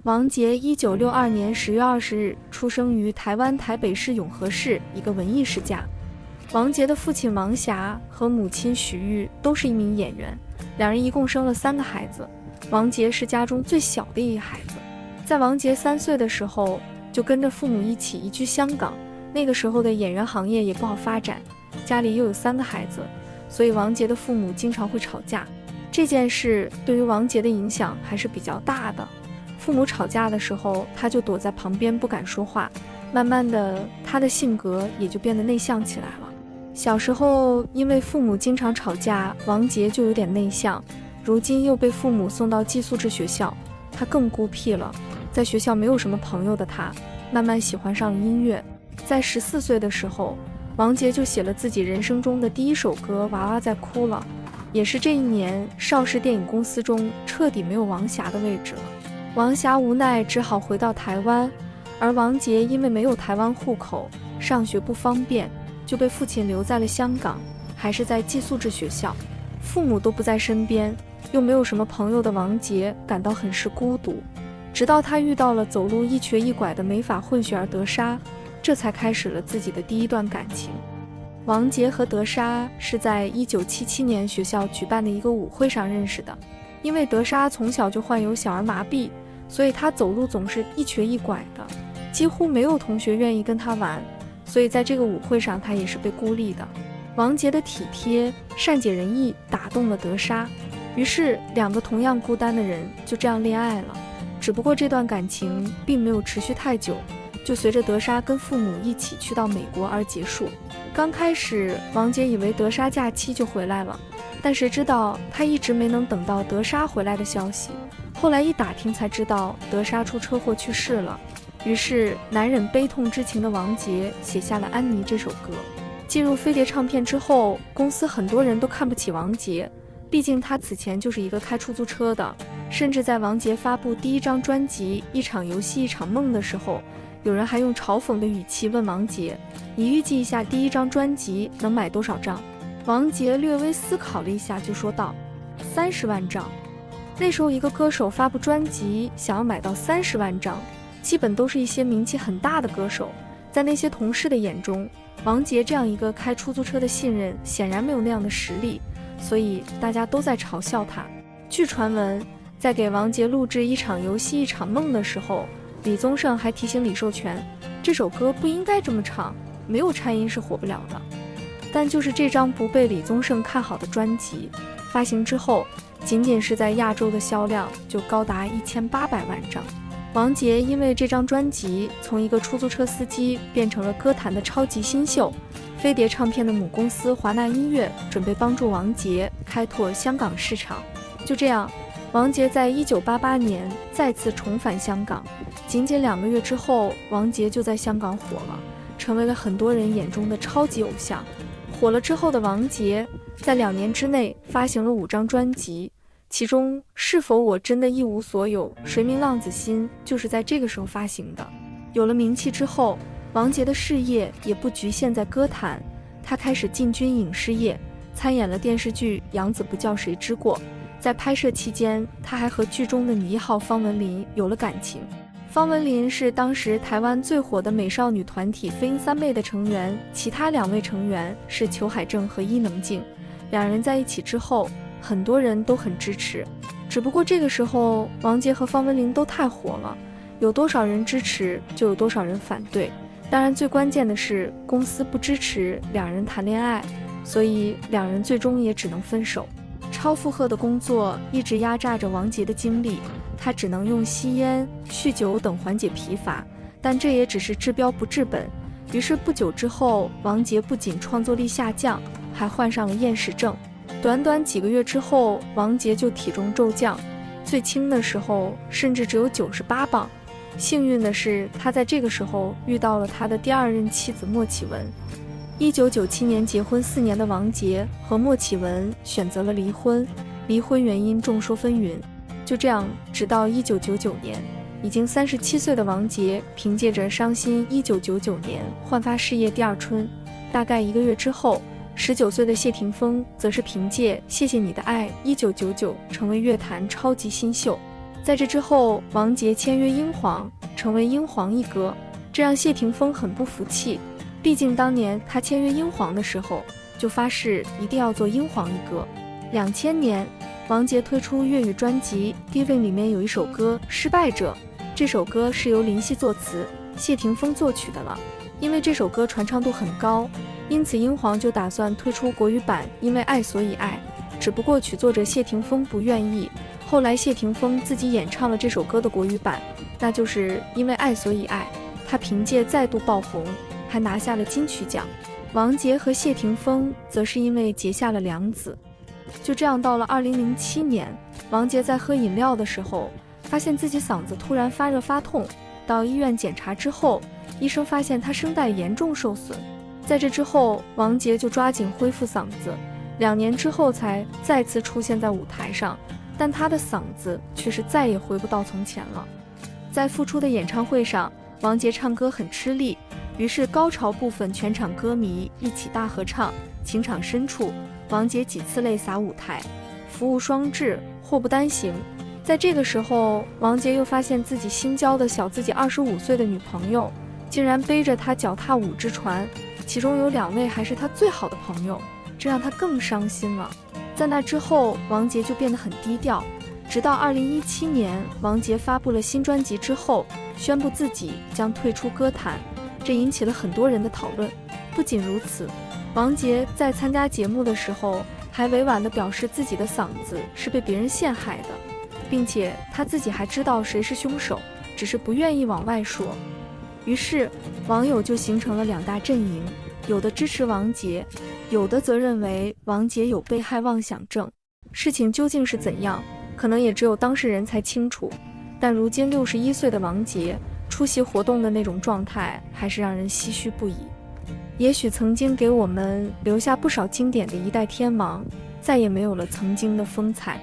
王杰1962年10月20日出生于台湾台北市永和市一个文艺世家。王杰的父亲王霞和母亲许玉都是一名演员，两人一共生了3个孩子。王杰是家中最小的一个孩子，在王杰3岁的时候就跟着父母一起移居香港。那个时候的演员行业也不好发展，家里又有3个孩子，所以王杰的父母经常会吵架。这件事对于王杰的影响还是比较大的。父母吵架的时候，他就躲在旁边不敢说话，慢慢的他的性格也就变得内向起来了。小时候因为父母经常吵架，王杰就有点内向，如今又被父母送到寄宿制学校，他更孤僻了。在学校没有什么朋友的他，慢慢喜欢上了音乐。在14岁的时候，王杰就写了自己人生中的第一首歌《娃娃在哭了》。也是这一年，邵氏电影公司中彻底没有王霞的位置了。王霞无奈只好回到台湾，而王杰因为没有台湾户口，上学不方便，就被父亲留在了香港，还是在寄宿制学校。父母都不在身边，又没有什么朋友的王杰感到很是孤独。直到他遇到了走路一瘸一拐的美法混血儿德莎，这才开始了自己的第一段感情。王杰和德莎是在1977年学校举办的一个舞会上认识的。因为德莎从小就患有小儿麻痹，所以她走路总是一瘸一拐的，几乎没有同学愿意跟她玩，所以在这个舞会上她也是被孤立的。王杰的体贴善解人意打动了德莎，于是2个同样孤单的人就这样恋爱了。只不过这段感情并没有持续太久，就随着德莎跟父母一起去到美国而结束。刚开始王杰以为德莎假期就回来了，但谁知道他一直没能等到德莎回来的消息。后来一打听才知道德莎出车祸去世了。于是难忍悲痛之情的王杰写下了《安妮》这首歌。进入飞碟唱片之后，公司很多人都看不起王杰，毕竟他此前就是一个开出租车的。甚至在王杰发布第1张专辑《一场游戏一场梦》的时候，有人还用嘲讽的语气问王杰，你预计一下第1张专辑能买多少张？王杰略微思考了一下就说道，30万张。那时候一个歌手发布专辑想要买到30万张，基本都是一些名气很大的歌手。在那些同事的眼中，王杰这样一个开出租车的新人显然没有那样的实力，所以大家都在嘲笑他。据传闻，在给王杰录制《一场游戏一场梦》的时候，李宗盛还提醒李寿全，这首歌不应该这么唱，没有颤音是火不了的。但就是这张不被李宗盛看好的专辑发行之后，仅仅是在亚洲的销量就高达1800万张。王杰因为这张专辑从一个出租车司机变成了歌坛的超级新秀。飞碟唱片的母公司华纳音乐准备帮助王杰开拓香港市场。就这样，王杰在1988年再次重返香港，仅仅2个月之后，王杰就在香港火了，成为了很多人眼中的超级偶像。火了之后的王杰，在2年之内发行了5张专辑，其中《是否我真的一无所有》《谁明浪子心》就是在这个时候发行的。有了名气之后，王杰的事业也不局限在歌坛，他开始进军影视业，参演了电视剧《养子不教谁之过》。在拍摄期间，他还和剧中的女1号方文琳有了感情。方文琳是当时台湾最火的美少女团体飞鹰3妹的成员，其他2位成员是裘海正和伊能静。2人在一起之后，很多人都很支持。只不过这个时候，王杰和方文琳都太火了，有多少人支持就有多少人反对。当然最关键的是，公司不支持2人谈恋爱，所以2人最终也只能分手。超负荷的工作一直压榨着王杰的精力，他只能用吸烟、酗酒等缓解疲乏，但这也只是治标不治本。于是不久之后，王杰不仅创作力下降，还患上了厌食症。短短几个月之后，王杰就体重骤降，最轻的时候甚至只有98磅。幸运的是，他在这个时候遇到了他的第2任妻子莫启文。1997年结婚4年的王杰和莫启文选择了离婚，离婚原因众说纷纭。就这样，直到1999年，已经37岁的王杰凭借着《伤心》1999年焕发事业第2春。大概1个月之后，19岁的谢霆锋则是凭借《谢谢你的爱》1999成为乐坛超级新秀。在这之后，王杰签约英皇，成为英皇一哥，这让谢霆锋很不服气。毕竟当年他签约英皇的时候，就发誓一定要做英皇一哥。2000年，王杰推出粤语专辑《Giving》，里面有一首歌《失败者》，这首歌是由林夕作词，谢霆锋作曲的了。因为这首歌传唱度很高，因此英皇就打算推出国语版《因为爱所以爱》，只不过曲作者谢霆锋不愿意。后来谢霆锋自己演唱了这首歌的国语版，那就是《因为爱所以爱》，他凭借再度爆红，还拿下了金曲奖。王杰和谢霆锋则是因为结下了梁子。就这样，到了2007年，王杰在喝饮料的时候，发现自己嗓子突然发热发痛，到医院检查之后，医生发现他声带严重受损。在这之后，王杰就抓紧恢复嗓子，2年之后才再次出现在舞台上，但他的嗓子却是再也回不到从前了。在复出的演唱会上，王杰唱歌很吃力，于是高潮部分全场歌迷一起大合唱，情场深处，王杰几次泪洒舞台，福无双至，祸不单行。在这个时候，王杰又发现自己新交的小自己25岁的女朋友，竟然背着他脚踏5只船，其中有2位还是他最好的朋友，这让他更伤心了。在那之后，王杰就变得很低调，直到2017年，王杰发布了新专辑之后，宣布自己将退出歌坛，这引起了很多人的讨论。不仅如此，王杰在参加节目的时候，还委婉地表示自己的嗓子是被别人陷害的，并且他自己还知道谁是凶手，只是不愿意往外说。于是，网友就形成了2大阵营，有的支持王杰，有的则认为王杰有被害妄想症。事情究竟是怎样，可能也只有当事人才清楚。但如今61岁的王杰出席活动的那种状态，还是让人唏嘘不已。也许曾经给我们留下不少经典的一代天王，再也没有了曾经的风采。